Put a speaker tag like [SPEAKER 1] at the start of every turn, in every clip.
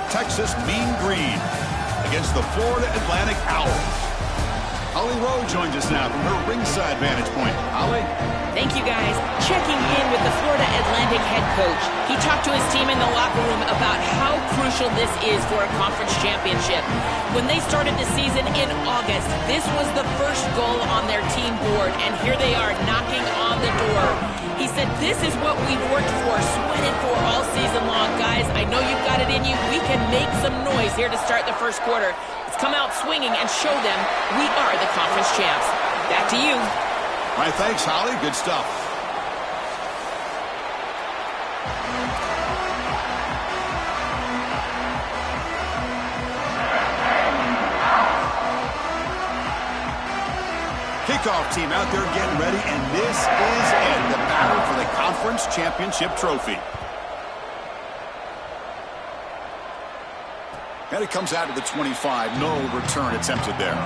[SPEAKER 1] Texas Mean Green against the Florida Atlantic Owls. Holly Rowe joins us now from her ringside vantage point. Holly?
[SPEAKER 2] Thank you, guys. Checking in with the Florida Atlantic head coach. He talked to his team in the locker room about how crucial this is for a conference championship. When they started the season in August, this was the first goal on their team board, and here they are knocking on the door. He said, this is what we've worked for, sweated for all season long. Guys, I know you've got it in you. We can make some noise here to start the first quarter. Let's come out swinging and show them we are the conference champs. Back to you.
[SPEAKER 1] All right, thanks, Holly. Good stuff. Kickoff team out there getting ready, and this is it, the battle for the conference championship trophy. And it comes out to the 25. No return attempted there.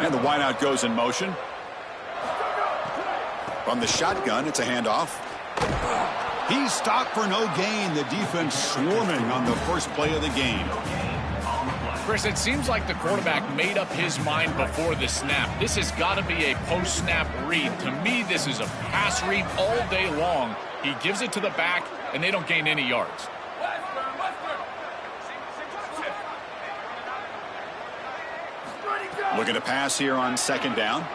[SPEAKER 1] And the wideout goes in motion. From the shotgun, it's a handoff. He's stopped for no gain. The defense swarming on the first play of the game.
[SPEAKER 3] Chris, it seems like the quarterback made up his mind before the snap. This has got to be a post-snap read. To me, this is a pass read all day long. He gives it to the back, and they don't gain any yards.
[SPEAKER 1] Looking to pass here on second down.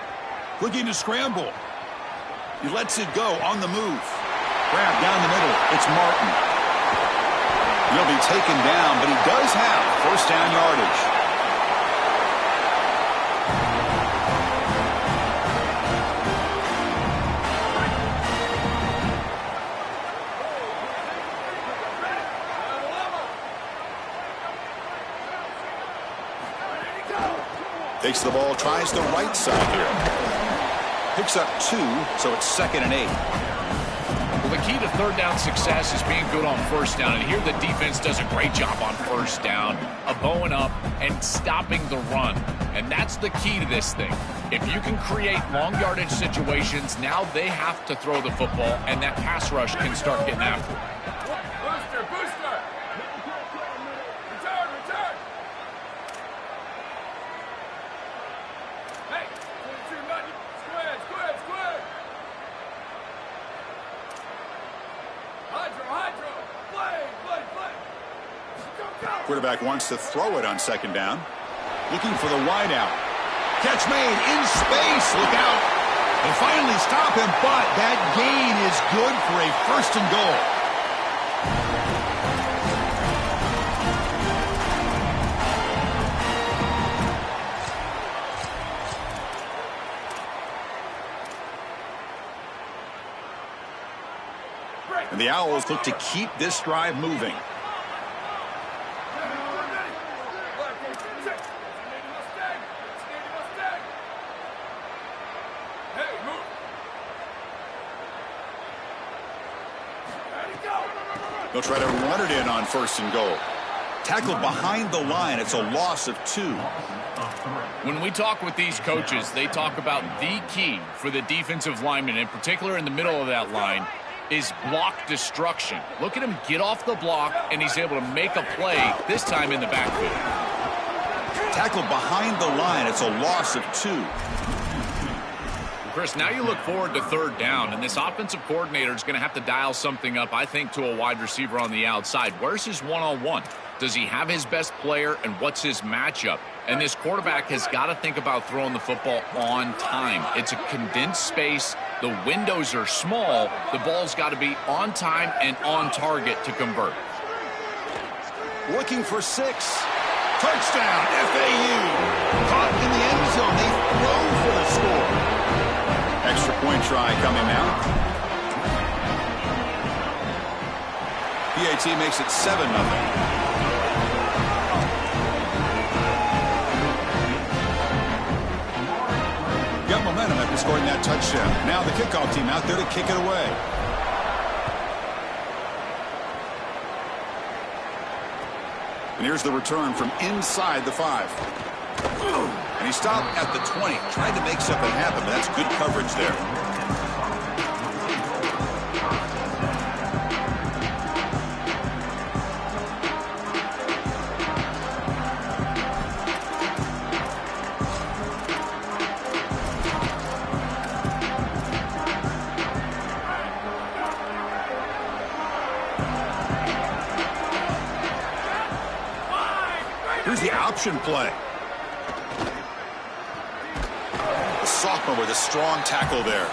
[SPEAKER 1] Looking to scramble. He lets it go on the move. Grab down the middle. It's Martin. He'll be taken down, but he does have first down yardage. Takes the ball, tries the right side here. Picks up 2, so it's 2nd and 8.
[SPEAKER 3] Well, the key to third down success is being good on first down. And here the defense does a great job on first down of bowing up and stopping the run. And that's the key to this thing. If you can create long yardage situations, now they have to throw the football, and that pass rush can start getting after it.
[SPEAKER 1] Quarterback wants to throw it on second down. Looking for the wideout. Catch made in space. Look out. They finally stop him, but that gain is good for a 1st and goal. And the Owls look to keep this drive moving. They'll try to run it in on 1st and goal. Tackled behind the line. It's a loss of 2.
[SPEAKER 3] When we talk with these coaches, they talk about the key for the defensive lineman, in particular in the middle of that line, is block destruction. Look at him get off the block, and he's able to make a play, this time in the backfield.
[SPEAKER 1] Tackled behind the line. It's a loss of 2.
[SPEAKER 3] Chris, now you look forward to third down, and this offensive coordinator is going to have to dial something up, I think, to a wide receiver on the outside. Where's his one-on-one? Does he have his best player, and what's his matchup? And this quarterback has got to think about throwing the football on time. It's a condensed space. The windows are small. The ball's got to be on time and on target to convert.
[SPEAKER 1] Looking for 6. Touchdown, FAU. Caught in the end zone. They throw for the score. Extra point try coming now. PAT makes it 7-0. Got momentum after scoring that touchdown. Now the kickoff team out there to kick it away. And here's the return from inside the 5. And he stopped at the 20, trying to make something happen, but that's good coverage there. Here's the option play. The sophomore with a strong tackle there.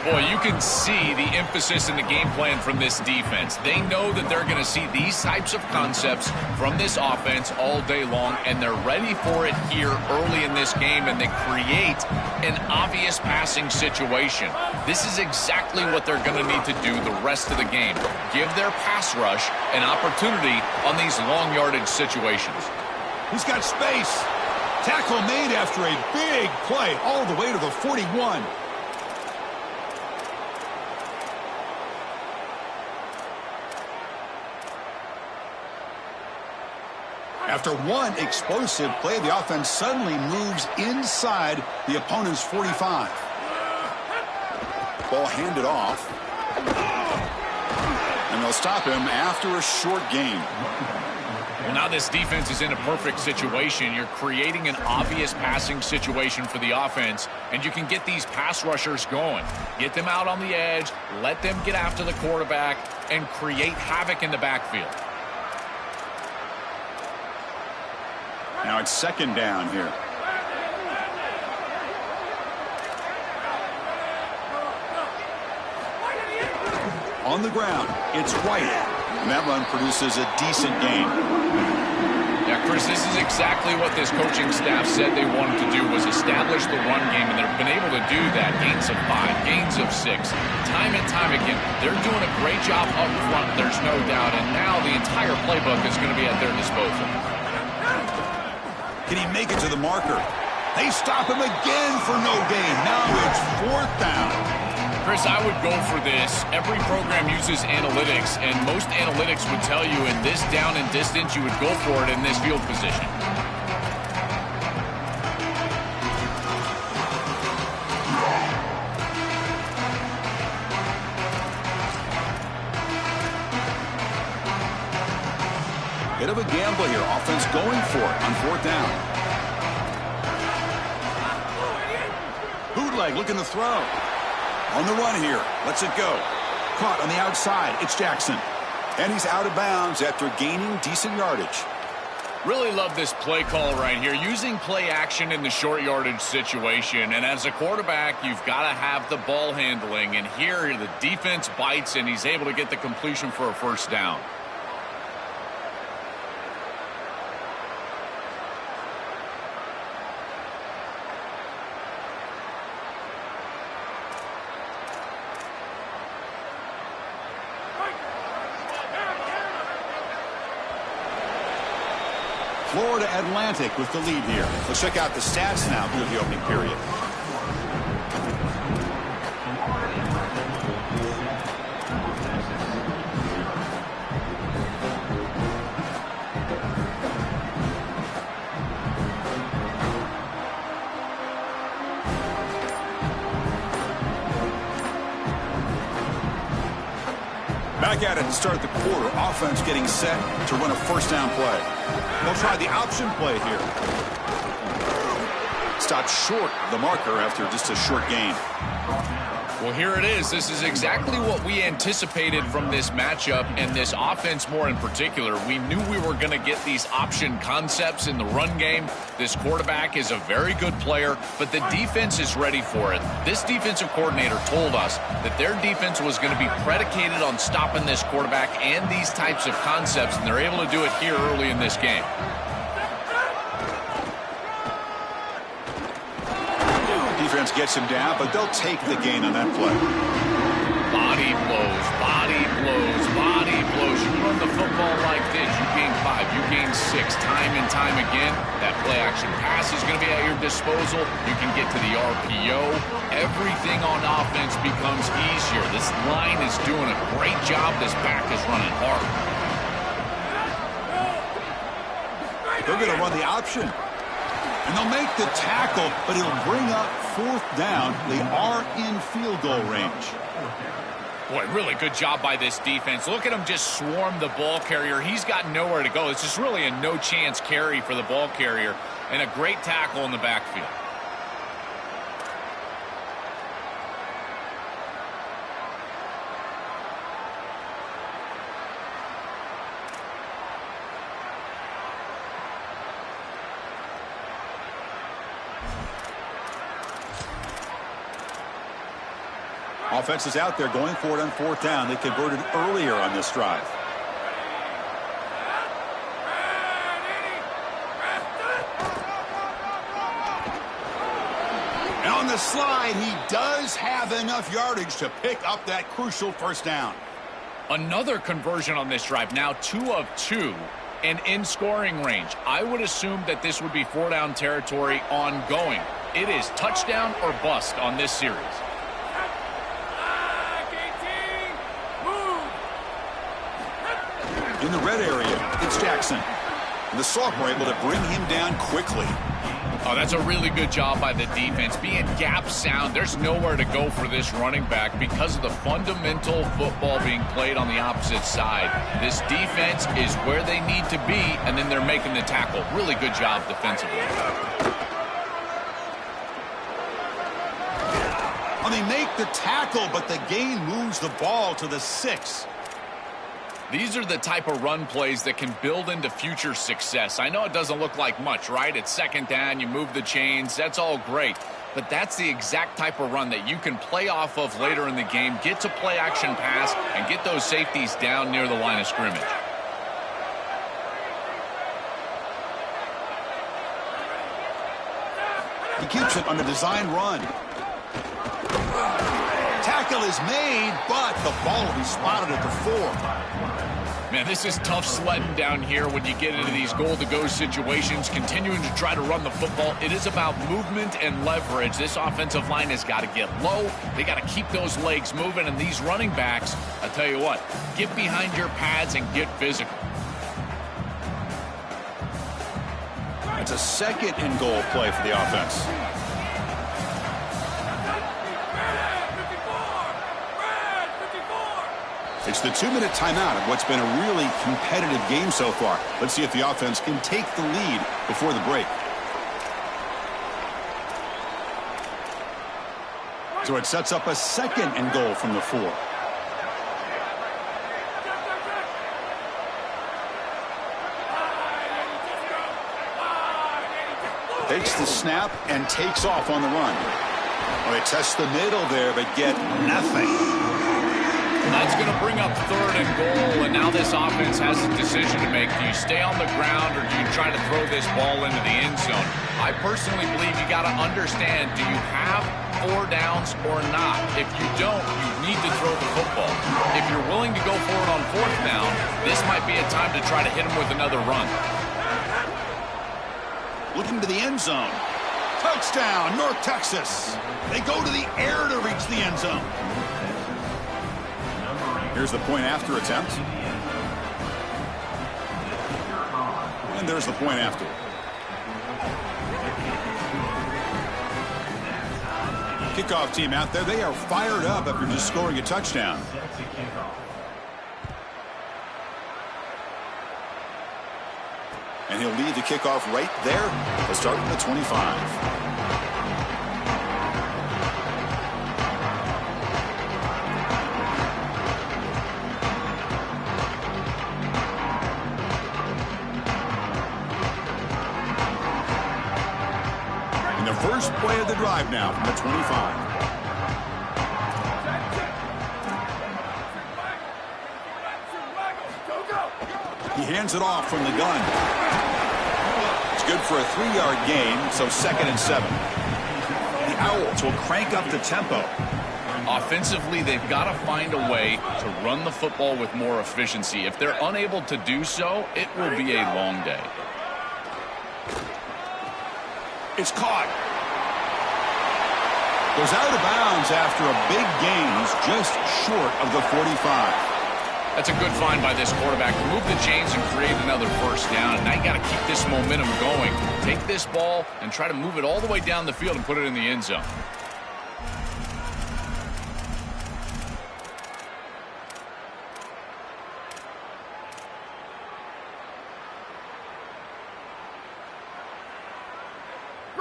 [SPEAKER 3] Boy, you can see the emphasis in the game plan from this defense. They know that they're going to see these types of concepts from this offense all day long, and they're ready for it here early in this game, and they create an obvious passing situation. This is exactly what they're going to need to do the rest of the game. Give their pass rush an opportunity on these long yardage situations.
[SPEAKER 1] He's got space. Tackle made after a big play all the way to the 41. After one explosive play, the offense suddenly moves inside the opponent's 45. Ball handed off. And they'll stop him after a short gain.
[SPEAKER 3] Well, now this defense is in a perfect situation. You're creating an obvious passing situation for the offense, and you can get these pass rushers going. Get them out on the edge, let them get after the quarterback, and create havoc in the backfield.
[SPEAKER 1] Now it's second down here. On the ground, it's White. And that run produces a decent gain.
[SPEAKER 3] Yeah, Chris, this is exactly what this coaching staff said they wanted to do, was establish the run game, and they've been able to do that. Gains of 5, gains of 6, time and time again. They're doing a great job up front, there's no doubt, and now the entire playbook is going to be at their disposal.
[SPEAKER 1] Can he make it to the marker? They stop him again for no gain. Now it's 4th down.
[SPEAKER 3] Chris, I would go for this. Every program uses analytics, and most analytics would tell you in this down and distance, you would go for it in this field position.
[SPEAKER 1] Bit of a gamble here. Offense going for it on 4th down. Bootleg looking to throw. On the run here. Lets it go. Caught on the outside. It's Jackson. And he's out of bounds after gaining decent yardage.
[SPEAKER 3] Really love this play call right here. Using play action in the short yardage situation. And as a quarterback, you've got to have the ball handling. And here the defense bites, and he's able to get the completion for a 1st down.
[SPEAKER 1] Florida Atlantic with the lead here. Let's check out the stats now through the opening period. Back at it to start the quarter. Offense getting set to run a 1st down play. They'll try the option play here. Stopped short of the marker after just a short gain.
[SPEAKER 3] Well, here it is. This is exactly what we anticipated from this matchup, and this offense more in particular. We knew we were going to get these option concepts in the run game. This quarterback is a very good player, but the defense is ready for it. This defensive coordinator told us that their defense was going to be predicated on stopping this quarterback and these types of concepts, and they're able to do it here early in this game. Defense
[SPEAKER 1] gets him down, but they'll take the gain on that play.
[SPEAKER 3] Body blows, body blows, body blows. You run the football like this, you gain 5, you gain 6, time and time again. That play action pass is going to be at your disposal. You can get to the RPO. Everything on offense becomes easier. This line is doing a great job. This back is running hard.
[SPEAKER 1] They're going to run the option. And they'll make the tackle, but it'll bring up 4th down. They are in field goal range.
[SPEAKER 3] Boy, really good job by this defense. Look at him just swarm the ball carrier. He's got nowhere to go. It's just really a no-chance carry for the ball carrier, and a great tackle in the backfield.
[SPEAKER 1] Offense is out there going for it on 4th down. They converted earlier on this drive. And on the slide, he does have enough yardage to pick up that crucial 1st down.
[SPEAKER 3] Another conversion on this drive. Now 2 of 2 and in scoring range. I would assume that this would be 4-down territory ongoing. It is touchdown or bust on this series.
[SPEAKER 1] In the red area, it's Jackson. And the sophomore able to bring him down quickly.
[SPEAKER 3] Oh, that's a really good job by the defense. Being gap sound, there's nowhere to go for this running back because of the fundamental football being played on the opposite side. This defense is where they need to be, and then they're making the tackle. Really good job defensively.
[SPEAKER 1] Well, they make the tackle, but the gain moves the ball to the 6.
[SPEAKER 3] These are the type of run plays that can build into future success. I know it doesn't look like much, right? It's 2nd down, you move the chains, that's all great. But that's the exact type of run that you can play off of later in the game, get to play action pass, and get those safeties down near the line of scrimmage.
[SPEAKER 1] He keeps it on the design run. Tackle is made, but the ball will be spotted at the 4.
[SPEAKER 3] Man, this is tough sledding down here when you get into these goal-to-go situations, continuing to try to run the football. It is about movement and leverage. This offensive line has got to get low. They got to keep those legs moving, and these running backs, I tell you what, get behind your pads and get physical.
[SPEAKER 1] It's a 2nd and goal play for the offense. It's the 2-minute timeout of what's been a really competitive game so far. Let's see if the offense can take the lead before the break. So it sets up a 2nd and goal from the 4. Takes the snap and takes off on the run. Well, they test the middle there, but get nothing.
[SPEAKER 3] That's going to bring up 3rd and goal, and now this offense has a decision to make. Do you stay on the ground, or do you try to throw this ball into the end zone? I personally believe you got to understand, do you have 4 downs or not? If you don't, you need to throw the football. If you're willing to go for it on 4th down, this might be a time to try to hit him with another run.
[SPEAKER 1] Looking to the end zone. Touchdown, North Texas. They go to the air to reach the end zone. Here's the point after attempt. And there's the point after. Kickoff team out there. They are fired up after just scoring a touchdown. And he'll lead the kickoff right there. Let's start from the 25. First play of the drive now from the 25. He hands it off from the gun. It's good for a 3-yard gain, so 2nd and 7. The Owls will crank up the tempo.
[SPEAKER 3] Offensively, they've got to find a way to run the football with more efficiency. If they're unable to do so, it will be a long day.
[SPEAKER 1] It's caught. Goes out of bounds after a big gain. He's just short of the 45.
[SPEAKER 3] That's a good find by this quarterback. Move the chains and create another first down. And now you got to keep this momentum going. Take this ball and try to move it all the way down the field and put it in the end zone.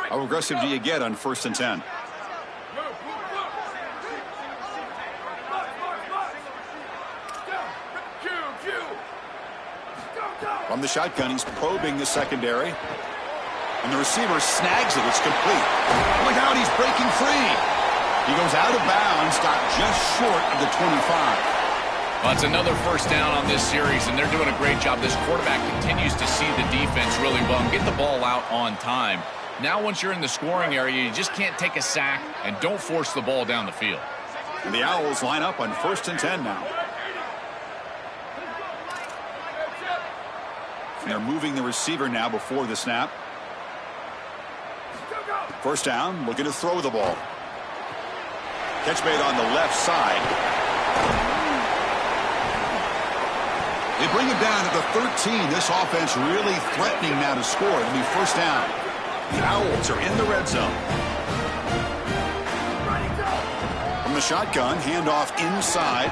[SPEAKER 1] How aggressive do you get on 1st and 10? From the shotgun, he's probing the secondary. And the receiver snags it. It's complete. Look out, he's breaking free. He goes out of bounds, stopped just short of the 25.
[SPEAKER 3] Well, it's another first down on this series, and they're doing a great job. This quarterback continues to see the defense really well and get the ball out on time. Now, once you're in the scoring area, you just can't take a sack and don't force the ball down the field.
[SPEAKER 1] And the Owls line up on 1st and 10 now. And they're moving the receiver now before the snap. First down, looking to throw the ball. Catch made on the left side. They bring him down at the 13. This offense really threatening now to score. It'll be first down. The Owls are in the red zone. From the shotgun, handoff inside.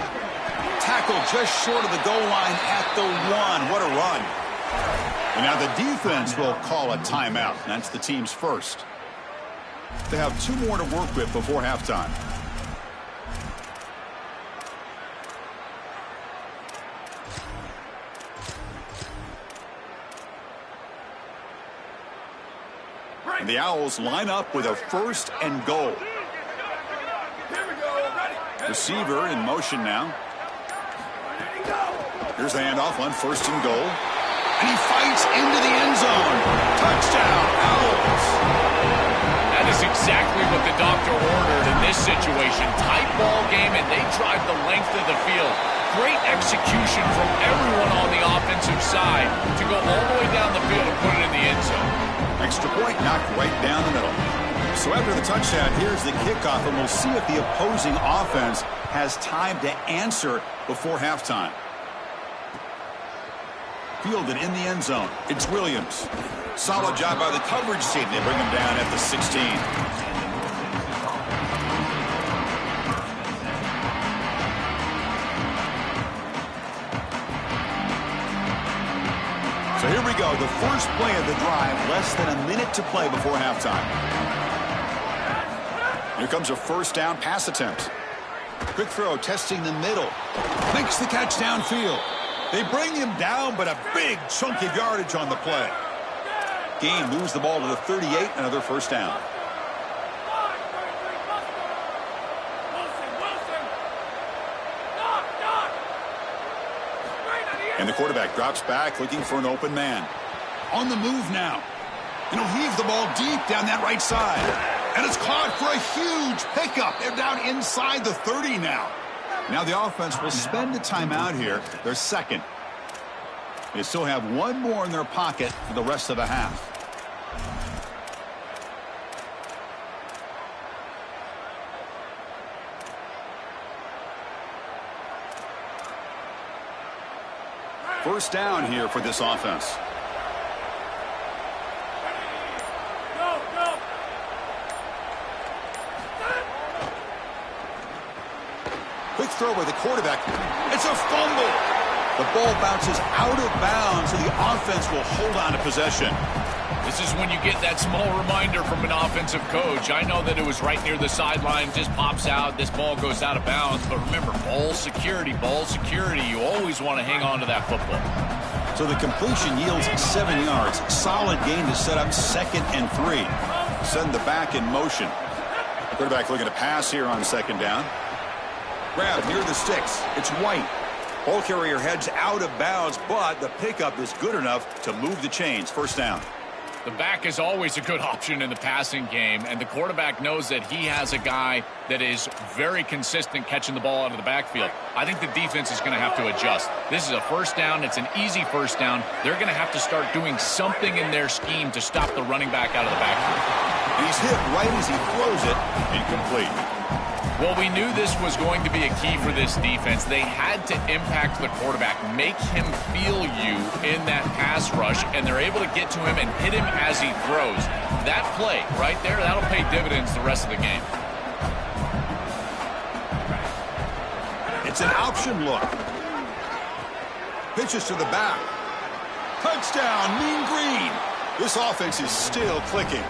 [SPEAKER 1] Tackle just short of the goal line at the 1. What a run. And now the defense will call a timeout. That's the team's first. They have 2 more to work with before halftime. And the Owls line up with a 1st and goal. Receiver in motion now. Here's the handoff on 1st and goal. And he fights into the end zone. Touchdown, Owls.
[SPEAKER 3] That is exactly what the doctor ordered in this situation. Tight ball game, and they drive the length of the field. Great execution from everyone on the offensive side to go all the way down the field and put it in the end zone.
[SPEAKER 1] Extra point knocked right down the middle. So after the touchdown, here's the kickoff, and we'll see if the opposing offense has time to answer before halftime. Fielded in the end zone. It's Williams. Solid job by the coverage team. They bring him down at the 16. So here we go. The first play of the drive. Less than a minute to play before halftime. Here comes a first down pass attempt. Quick throw testing the middle. Makes the catch downfield. They bring him down, but a big chunk of yardage on the play. Gain moves the ball to the 38, another first down. And the quarterback drops back, looking for an open man. On the move now. And he'll heave the ball deep down that right side. And it's caught for a huge pickup. They're down inside the 30 now. Now the offense will spend the timeout here, their second. They still have 1 more in their pocket for the rest of the half. First down here for this offense. Quick throw by the quarterback. It's a fumble. The ball bounces out of bounds, so the offense will hold on to possession.
[SPEAKER 3] This is when you get that small reminder from an offensive coach. I know that it was right near the sideline, just pops out, this ball goes out of bounds. But remember, ball security. You always want to hang on to that football.
[SPEAKER 1] So the completion yields 7 yards. Solid gain to set up 2nd and 3. Send the back in motion. Quarterback looking to pass here on 2nd down. Grab near the sticks. It's White. Ball carrier heads out of bounds, but the pickup is good enough to move the chains. First down.
[SPEAKER 3] The back is always a good option in the passing game, and the quarterback knows that he has a guy that is very consistent catching the ball out of the backfield. I think the defense is going to have to adjust. This is a first down. It's an easy first down. They're going to have to start doing something in their scheme to stop the running back out of the backfield.
[SPEAKER 1] And he's hit right as he throws it. Incomplete.
[SPEAKER 3] Well, we knew this was going to be a key for this defense. They had to impact the quarterback, make him feel you in that pass rush, and they're able to get to him and hit him as he throws. That play right there, that'll pay dividends the rest of the game.
[SPEAKER 1] It's an option look. Pitches to the back. Touchdown, Mean Green. This offense is still clicking.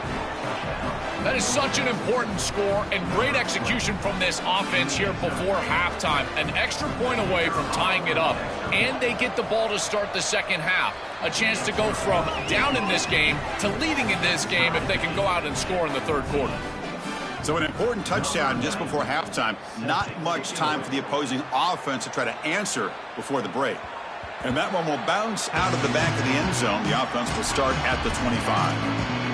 [SPEAKER 3] That is such an important score and great execution from this offense here before halftime. An extra point away from tying it up, and they get the ball to start the second half. A chance to go from down in this game to leading in this game if they can go out and score in the third quarter.
[SPEAKER 1] So an important touchdown just before halftime. Not much time for the opposing offense to try to answer before the break. And that one will bounce out of the back of the end zone. The offense will start at the 25.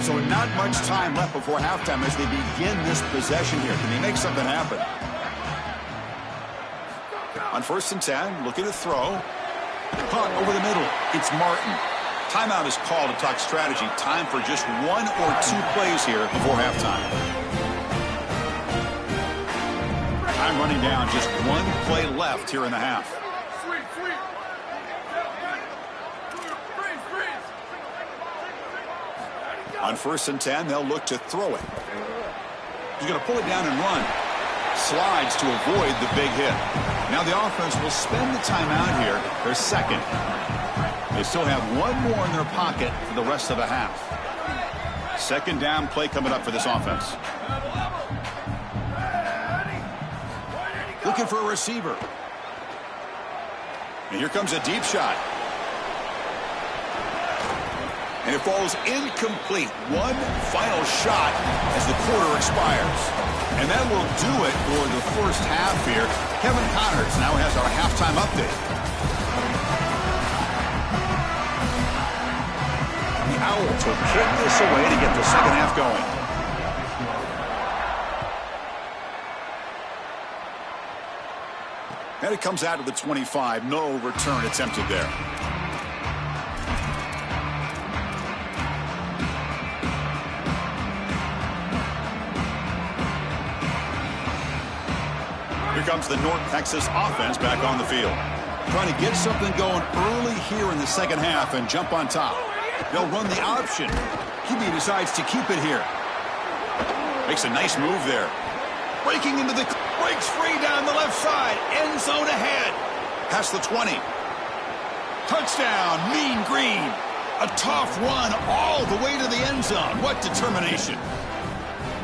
[SPEAKER 1] So not much time left before halftime as they begin this possession here. Can they make something happen? On 1st and 10, looking to throw. Caught over the middle. It's Martin. Timeout is called to talk strategy. Time for just 1 or 2 plays here before halftime. Time running down. Just 1 play left here in the half. On 1st and 10, they'll look to throw it. He's going to pull it down and run. Slides to avoid the big hit. Now the offense will spend the timeout here. Their second. They still have 1 more in their pocket for the rest of the half. Second down play coming up for this offense. Looking for a receiver. And here comes a deep shot. And it falls incomplete. 1 final shot as the quarter expires. And that will do it for the first half here. Kevin Connors now has our halftime update. The Owls will kick this away to get the second half going. And it comes out to the 25. No return attempted there. Here comes the North Texas offense back on the field. Trying to get something going early here in the second half and jump on top. They'll run the option. Hebe decides to keep it here. Makes a nice move there. Breaking into the... Breaks free down the left side. End zone ahead. Past the 20. Touchdown, Mean Green. A tough run all the way to the end zone. What determination.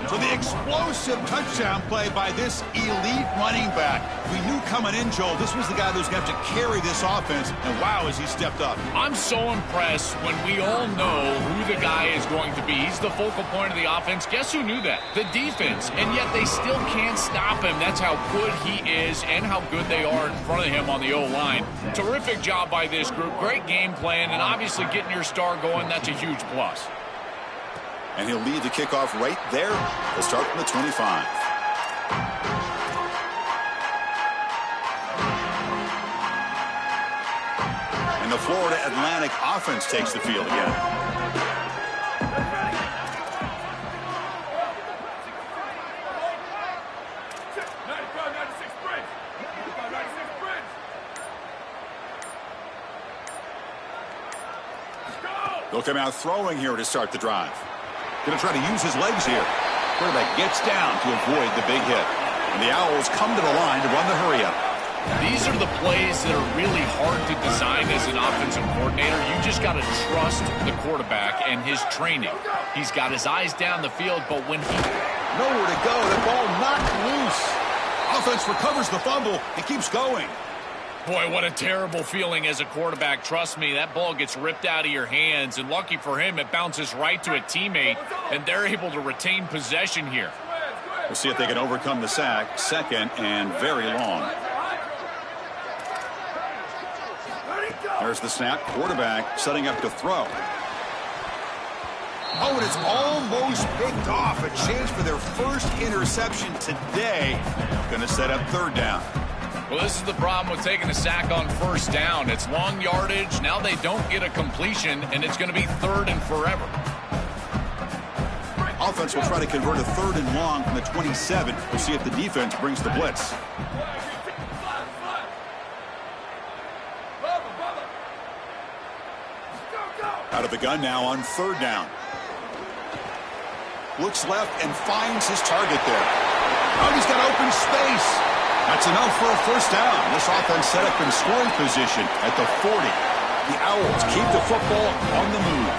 [SPEAKER 1] So the explosive touchdown play by this elite running back. We knew coming in, Joel, this was the guy that was going to have to carry this offense. And wow, has he stepped up.
[SPEAKER 3] I'm so impressed when we all know who the guy is going to be. He's the focal point of the offense. Guess who knew that? The defense. And yet they still can't stop him. That's how good he is and how good they are in front of him on the O-line. Terrific job by this group. Great game plan. And obviously getting your star going, that's a huge plus.
[SPEAKER 1] And he'll lead the kickoff right there. They'll start from the 25. And the Florida Atlantic offense takes the field again. They'll come out throwing here to start the drive. Going to try to use his legs here. Quarterback gets down to avoid the big hit. And the Owls come to the line to run the hurry-up.
[SPEAKER 3] These are the plays that are really hard to design as an offensive coordinator. You just got to trust the quarterback and his training. He's got his eyes down the field, but when he...
[SPEAKER 1] Nowhere to go. The ball knocked loose. Offense recovers the fumble and keeps going.
[SPEAKER 3] Boy, what a terrible feeling as a quarterback. Trust me, that ball gets ripped out of your hands, and lucky for him, it bounces right to a teammate, and they're able to retain possession here.
[SPEAKER 1] We'll see if they can overcome the sack. Second and very long. There's the snap. Quarterback setting up to throw. Oh, and it's almost picked off. A chance for their first interception today. Going to set up third down.
[SPEAKER 3] Well, this is the problem with taking a sack on first down. It's long yardage. Now they don't get a completion, and it's going to be third and forever.
[SPEAKER 1] Offense will try to convert a third and long from the 27. We'll see if the defense brings the blitz. Out of the gun now on third down. Looks left and finds his target there. Oh, he's got open space. That's enough for a first down. This offense set up in scoring position at the 40. The Owls keep the football on the move.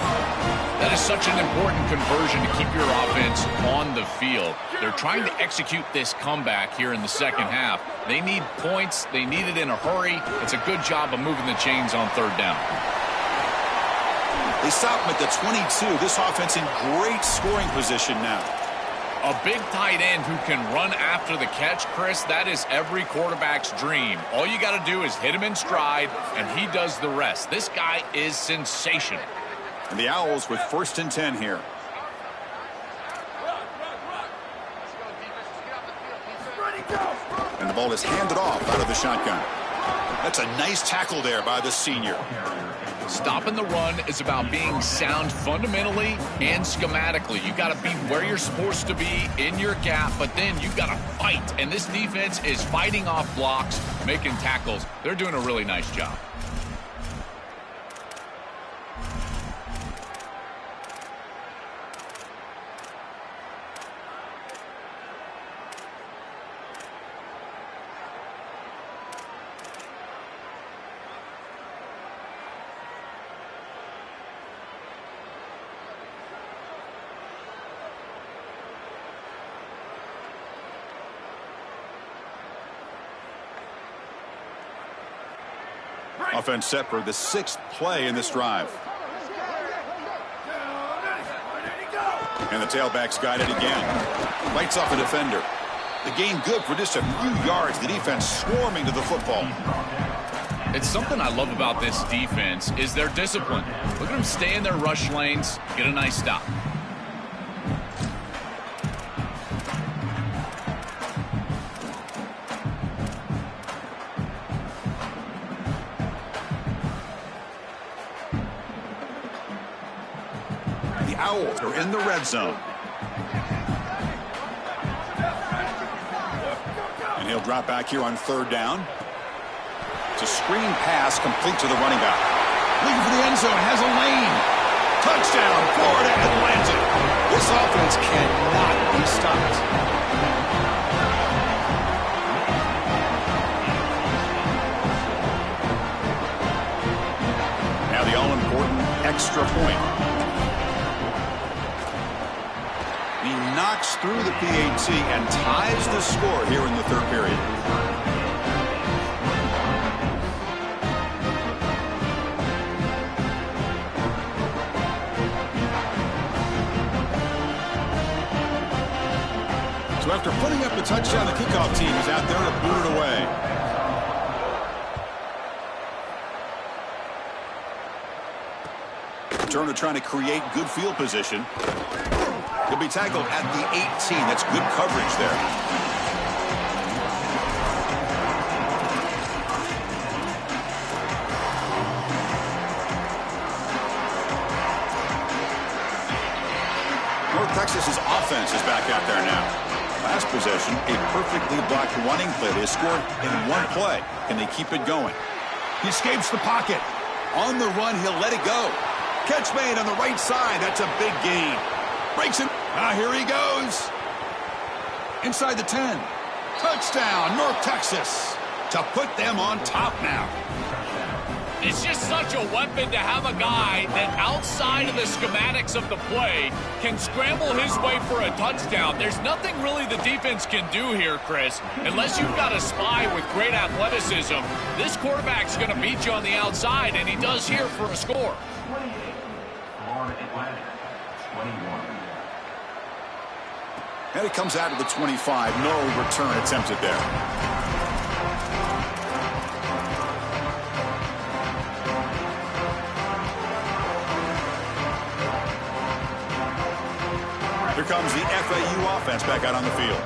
[SPEAKER 3] That is such an important conversion to keep your offense on the field. They're trying to execute this comeback here in the second half. They need points. They need it in a hurry. It's a good job of moving the chains on third down.
[SPEAKER 1] They stop him at the 22. This offense in great scoring position now.
[SPEAKER 3] A big tight end who can run after the catch, Chris, that is every quarterback's dream. All you got to do is hit him in stride, and he does the rest. This guy is sensational.
[SPEAKER 1] And the Owls with first and 10 here. And the ball is handed off out of the shotgun. That's a nice tackle there by the senior.
[SPEAKER 3] Stopping the run is about being sound fundamentally and schematically. You got to be where you're supposed to be in your gap, but then you got to fight. And this defense is fighting off blocks, making tackles. They're doing a really nice job.
[SPEAKER 1] Offense set for the 6th play in this drive. And the tailback's got it again. Lights off a defender. The gain good for just a few yards. The defense swarming to the football.
[SPEAKER 3] It's something I love about this defense is their discipline. Look at them stay in their rush lanes, get a nice stop.
[SPEAKER 1] Owls are in the red zone. And he'll drop back here on third down. It's a screen pass complete to the running back. Looking for the end zone, has a lane. Touchdown, Florida Atlantic. This offense cannot be stopped. Now the all-important extra point. He knocks through the PAT and ties the score here in the third period. So after putting up the touchdown, the kickoff team is out there to boot it away. Turner trying to create good field position. He'll be tackled at the 18. That's good coverage there. North Texas's offense is back out there now. Last possession, a perfectly blocked running play. They scored in one play. Can they keep it going? He escapes the pocket. On the run, he'll let it go. Catch made on the right side. That's a big gain. Breaks him. Here he goes. Inside the 10. Touchdown, North Texas. To put them on top now.
[SPEAKER 3] It's just such a weapon to have a guy that outside of the schematics of the play can scramble his way for a touchdown. There's nothing really the defense can do here, Chris. Unless you've got a spy with great athleticism, this quarterback's going to beat you on the outside, and he does here for a score.
[SPEAKER 4] 28, Florida Atlantic, 21.
[SPEAKER 1] And it comes out of the 25. No return attempted there. Here comes the FAU offense back out on the field.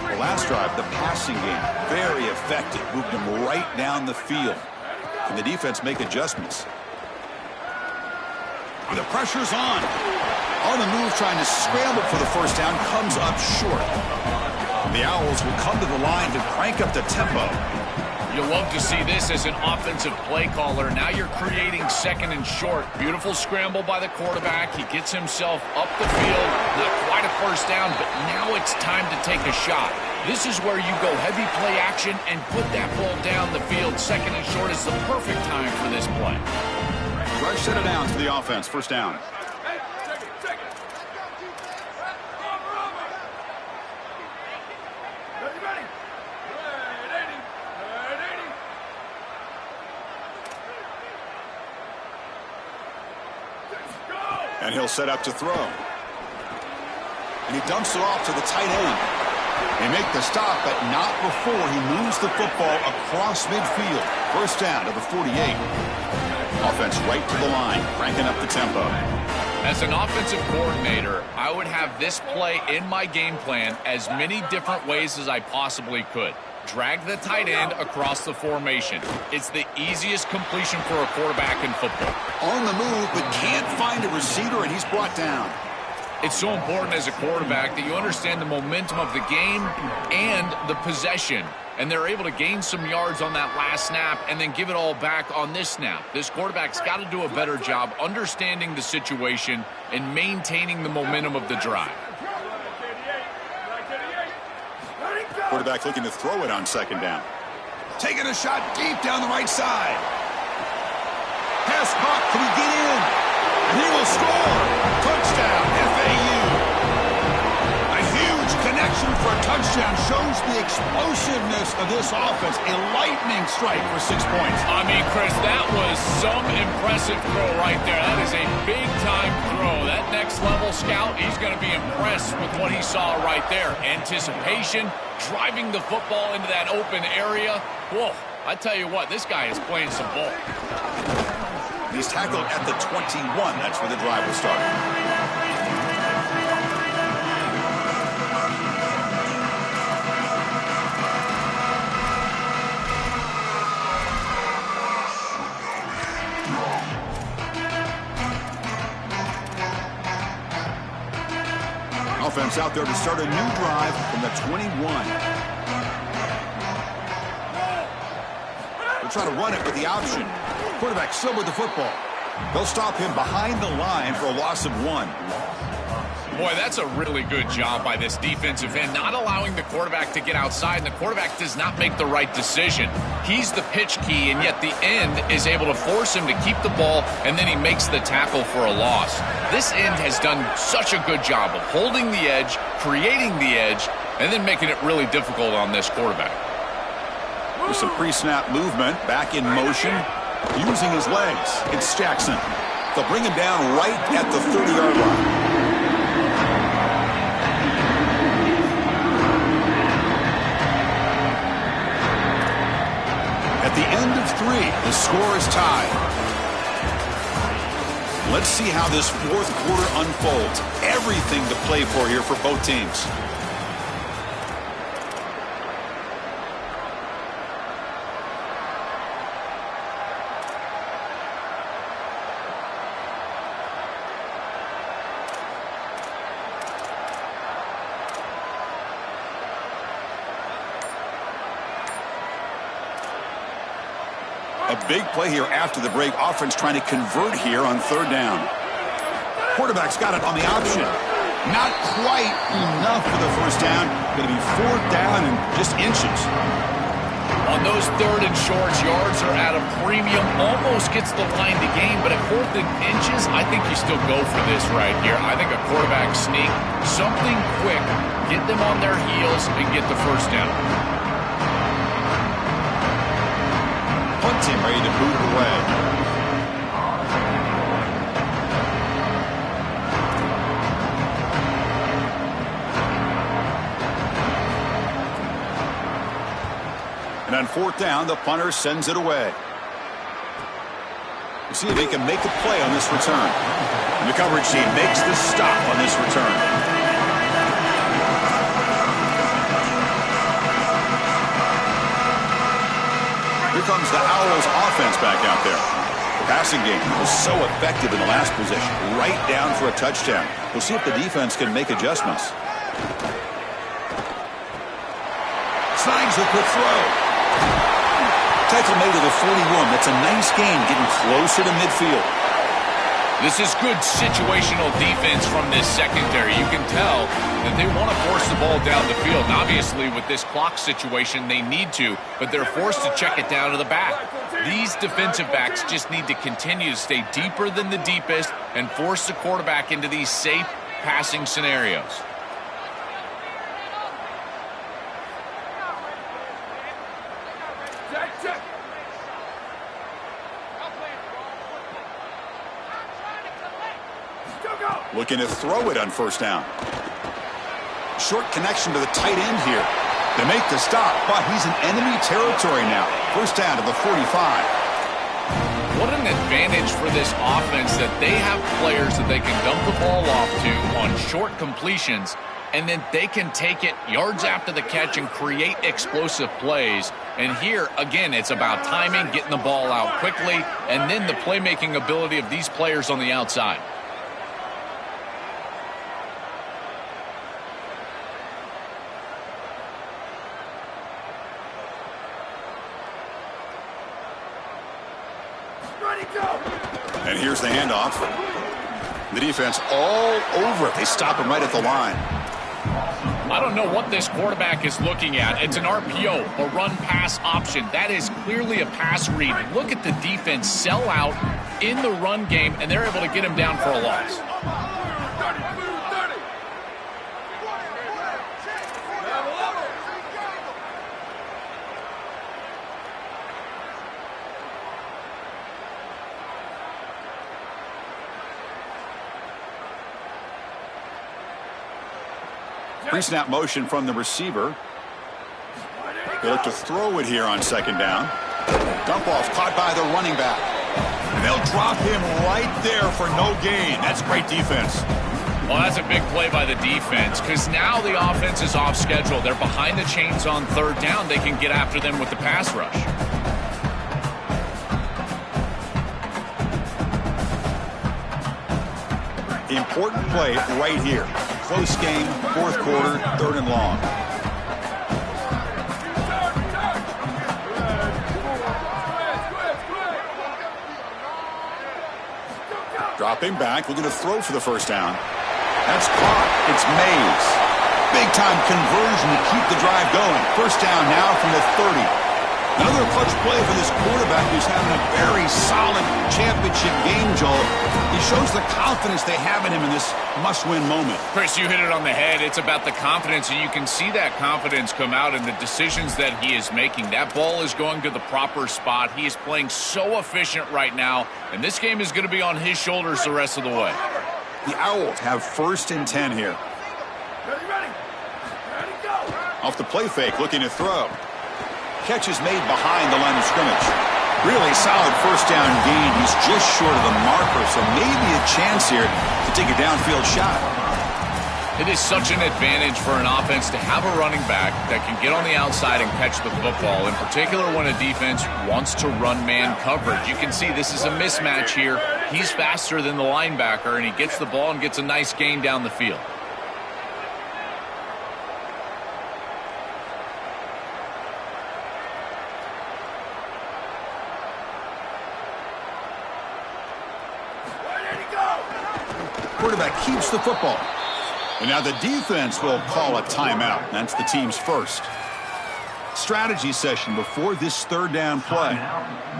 [SPEAKER 1] The last drive, the passing game, very effective. Moved them right down the field. Can the defense make adjustments? The pressure's on. On the move, trying to scramble for the first down, comes up short. The Owls will come to the line to crank up the tempo.
[SPEAKER 3] You love to see this as an offensive play caller. Now you're creating second and short. Beautiful scramble by the quarterback. He gets himself up the field. Not quite a first down, but now it's time to take a shot. This is where you go heavy play action and put that ball down the field. Second and short is the perfect time for this play.
[SPEAKER 1] Rush set it down to the offense. First down. And he'll set up to throw. And he dumps it off to the tight end. They make the stop, but not before he moves the football across midfield. First down to the 48. Offense right to the line, cranking up the tempo.
[SPEAKER 3] As an offensive coordinator, I would have this play in my game plan as many different ways as I possibly could. Drag the tight end across the formation. It's the easiest completion for a quarterback in football.
[SPEAKER 1] On the move, but can't find a receiver, and he's brought down.
[SPEAKER 3] It's so important as a quarterback that you understand the momentum of the game and the possession. And they're able to gain some yards on that last snap and then give it all back on this snap. This quarterback's got to do a better job understanding the situation and maintaining the momentum of the drive.
[SPEAKER 1] Quarterback looking to throw it on second down. Taking a shot deep down the right side. Pass caught. Can he get in? And he will score. Touchdown, FAU. A huge connection for a touchdown shows the explosiveness of this offense. A lightning strike for 6 points.
[SPEAKER 3] I mean, Chris, that was some impressive throw right there. That is a big-time throw. That next-level scout, he's going to be impressed with what he saw right there. Anticipation, driving the football into that open area. Whoa, I tell you what, this guy is playing some ball.
[SPEAKER 1] He's tackled at the 21. That's where the drive will start. Offense out there to start a new drive from the 21. They'll try to run it with the option. Quarterback still with the football. They'll stop him behind the line for a loss of 1.
[SPEAKER 3] Boy, that's a really good job by this defensive end, not allowing the quarterback to get outside, and the quarterback does not make the right decision. He's the pitch key, and yet the end is able to force him to keep the ball, and then he makes the tackle for a loss. This end has done such a good job of holding the edge, creating the edge, and then making it really difficult on this quarterback.
[SPEAKER 1] With some pre-snap movement, back in motion, using his legs. It's Jackson. They'll bring him down right at the 30-yard line. At the end of 3, the score is tied. Let's see how this fourth quarter unfolds. Everything to play for here for both teams. A big play here after the break. Offense trying to convert here on third down. Quarterback's got it on the option. Not quite enough for the first down. Going to be fourth down and just inches.
[SPEAKER 3] On those third and shorts, yards are at a premium. Almost gets the line to gain, but at 4th and inches, I think you still go for this right here. I think a quarterback sneak, something quick, get them on their heels and get the first down.
[SPEAKER 1] Punt team ready to boot it away. And on 4th down, the punter sends it away. We'll see if he can make a play on this return. And the coverage team makes the stop on this return. Here comes the Owls offense back out there. The passing game was so effective in the last possession. Right down for a touchdown. We'll see if the defense can make adjustments. Snags a quick throw. Tackle made to the 41. That's a nice gain, getting closer to midfield.
[SPEAKER 3] This is good situational defense from this secondary. You can tell that they want to force the ball down the field. And obviously, with this clock situation, they need to, but they're forced to check it down to the back. These defensive backs just need to continue to stay deeper than the deepest and force the quarterback into these safe passing scenarios.
[SPEAKER 1] Looking to throw it on 1st down. Short connection to the tight end here. They make the stop, but he's in enemy territory now. 1st down to the 45.
[SPEAKER 3] What an advantage for this offense that they have players that they can dump the ball off to on short completions, and then they can take it yards after the catch and create explosive plays. And here, again, it's about timing, getting the ball out quickly, and then the playmaking ability of these players on the outside.
[SPEAKER 1] And here's the handoff. The defense all over it. They stop him right at the line.
[SPEAKER 3] I don't know what this quarterback is looking at. It's an RPO, a run-pass option. That is clearly a pass read. Look at the defense sell out in the run game, and they're able to get him down for a loss.
[SPEAKER 1] Pre-snap motion from the receiver. They look to throw it here on 2nd down. Dump off caught by the running back. And they'll drop him right there for no gain. That's great defense.
[SPEAKER 3] Well, that's a big play by the defense because now the offense is off schedule. They're behind the chains on 3rd down. They can get after them with the pass rush.
[SPEAKER 1] Important play right here. Close game, 4th quarter, 3rd and long. Dropping back, looking to throw for the 1st down. That's caught. It's Mays. Big-time conversion to keep the drive going. 1st down now from the 30. Another clutch play for this quarterback who's having a very solid championship game, Joel. He shows the confidence they have in him in this must-win moment.
[SPEAKER 3] Chris, you hit it on the head. It's about the confidence, and you can see that confidence come out in the decisions that he is making. That ball is going to the proper spot. He is playing so efficient right now, and this game is going to be on his shoulders the rest of the way.
[SPEAKER 1] The Owls have 1st and 10 here.
[SPEAKER 4] Ready, go.
[SPEAKER 1] Off the play fake, looking to throw. Catch is made behind the line of scrimmage. Really solid 1st down gain. He's just short of the marker, so maybe a chance here to take a downfield shot.
[SPEAKER 3] It is such an advantage for an offense to have a running back that can get on the outside and catch the football, in particular when a defense wants to run man coverage. You can see this is a mismatch here. He's faster than the linebacker, and he gets the ball and gets a nice gain down the field.
[SPEAKER 1] Quarterback keeps the football. And now the defense will call a timeout. That's the team's first. strategy session before this third down play.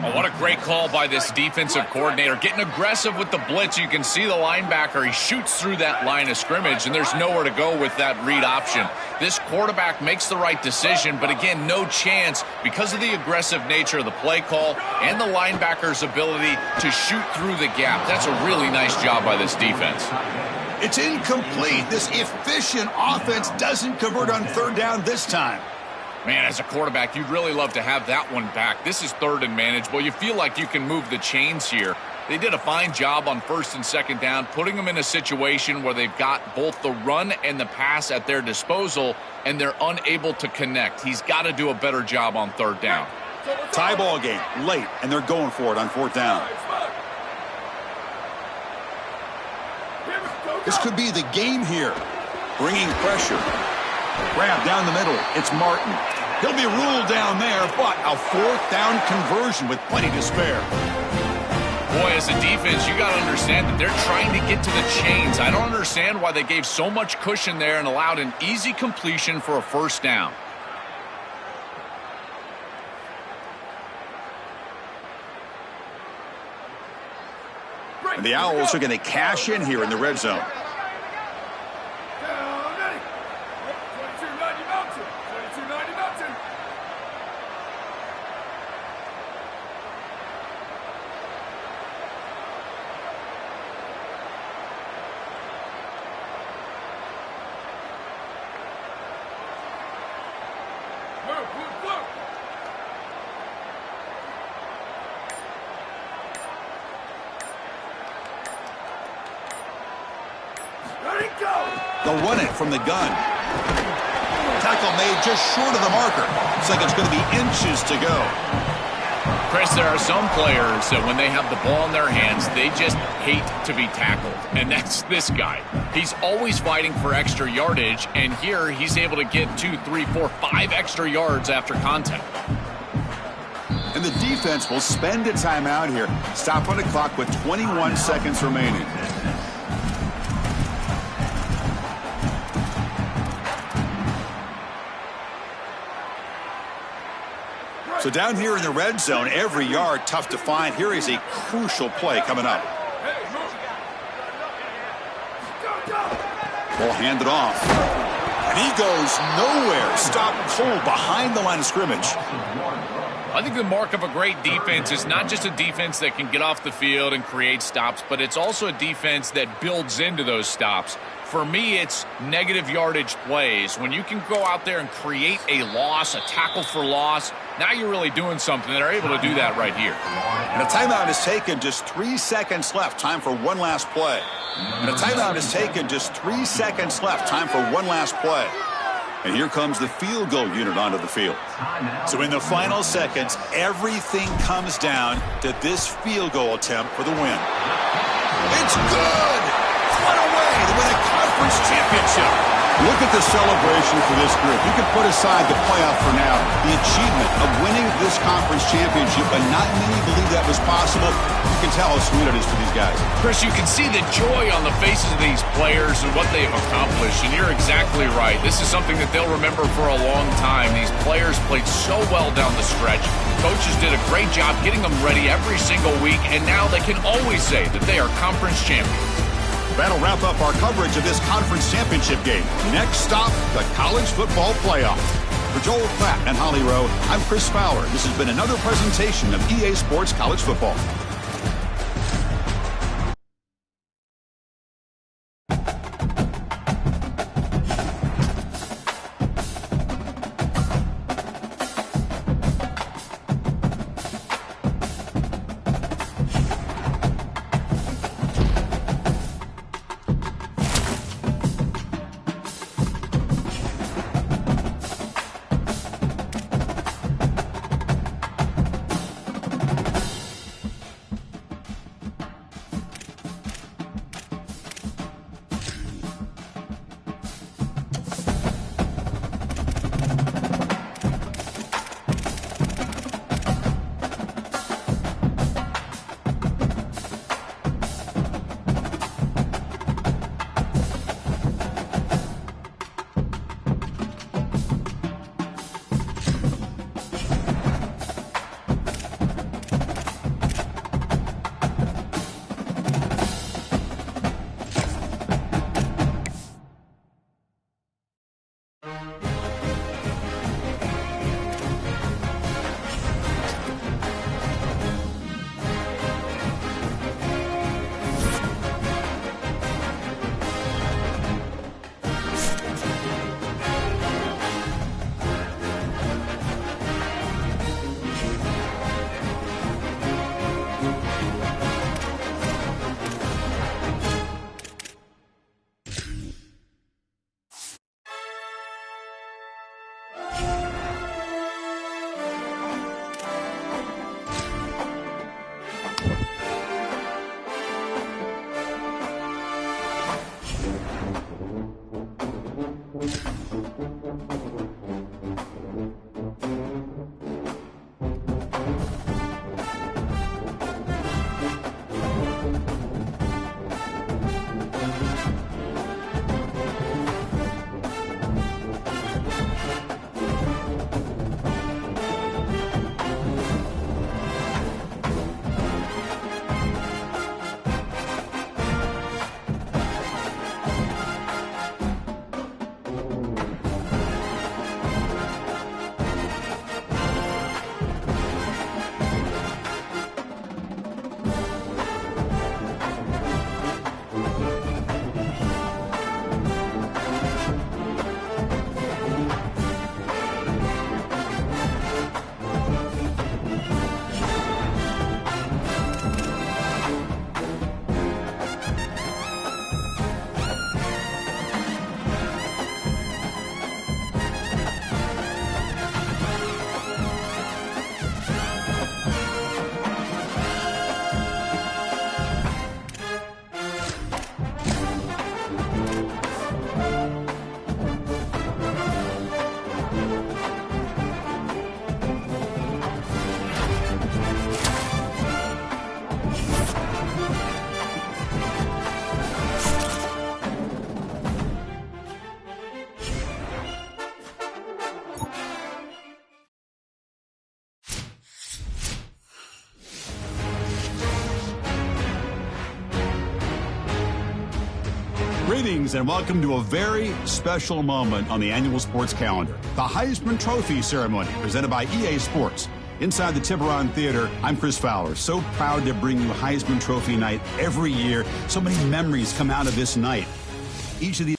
[SPEAKER 3] Oh, what a great call by this defensive coordinator. Getting aggressive with the blitz. You can see the linebacker. He shoots through that line of scrimmage, and there's nowhere to go with that read option. This quarterback makes the right decision, but again, no chance because of the aggressive nature of the play call and the linebacker's ability to shoot through the gap. That's a really nice job by this defense.
[SPEAKER 1] It's incomplete. This efficient offense doesn't convert on third down this time.
[SPEAKER 3] Man, as a quarterback, you'd really love to have that one back. This is third and manageable. You feel like you can move the chains here. They did a fine job on first and second down, putting them in a situation where they've got both the run and the pass at their disposal, and they're unable to connect. He's got to do a better job on third down.
[SPEAKER 1] Tie ball game, late, and they're going for it on fourth down. This could be the game here. Bringing pressure. Grab down the middle. It's Martin. He'll be ruled down there, but a fourth down conversion with plenty to spare.
[SPEAKER 3] Boy, as a defense, you got to understand that they're trying to get to the chains. I don't understand why they gave so much cushion there and allowed an easy completion for a first down.
[SPEAKER 1] And the Owls are going to cash in here in the red zone. They'll run it from the gun. Tackle made just short of the marker. Looks like it's going to be inches to go.
[SPEAKER 3] Chris, there are some players that when they have the ball in their hands, they just hate to be tackled. And that's this guy. He's always fighting for extra yardage, and here he's able to get 2, 3, 4, 5 extra yards after contact.
[SPEAKER 1] And the defense will spend a timeout here. Stop on the clock with 21 seconds remaining. So down here in the red zone, every yard tough to find. Here is a crucial play coming up. Ball handed off. And he goes nowhere. Stopped cold behind the line of scrimmage.
[SPEAKER 3] I think the mark of a great defense is not just a defense that can get off the field and create stops, but it's also a defense that builds into those stops. For me, it's negative yardage plays. When you can go out there and create a loss, a tackle for loss, now you're really doing something. They're able to do that right here.
[SPEAKER 1] And a timeout is taken, just 3 seconds left. Time for one last play. And a timeout is taken, just 3 seconds left. Time for one last play. And here comes the field goal unit onto the field. So in the final seconds, everything comes down to this field goal attempt for the win. It's good! What a way to win a conference championship. Look at the celebration for this group. You can put aside the playoff for now, the achievement of winning this conference championship, but not many believe that was possible. You can tell how sweet it is for these guys.
[SPEAKER 3] Chris, you can see the joy on the faces of these players and what they've accomplished, and you're exactly right. This is something that they'll remember for a long time. These players played so well down the stretch. Coaches did a great job getting them ready every single week, and now they can always say that they are conference champions.
[SPEAKER 1] That'll wrap up our coverage of this conference championship game. Next stop, the college football playoff. For Joel Klatt and Holly Rowe, I'm Chris Fowler. This has been another presentation of EA Sports College Football. Greetings and welcome to a very special moment on the annual sports calendar. The Heisman Trophy ceremony presented by EA Sports. Inside the Tiburon Theater, I'm Chris Fowler. So proud to bring you Heisman Trophy night every year. So many memories come out of this night. Each of these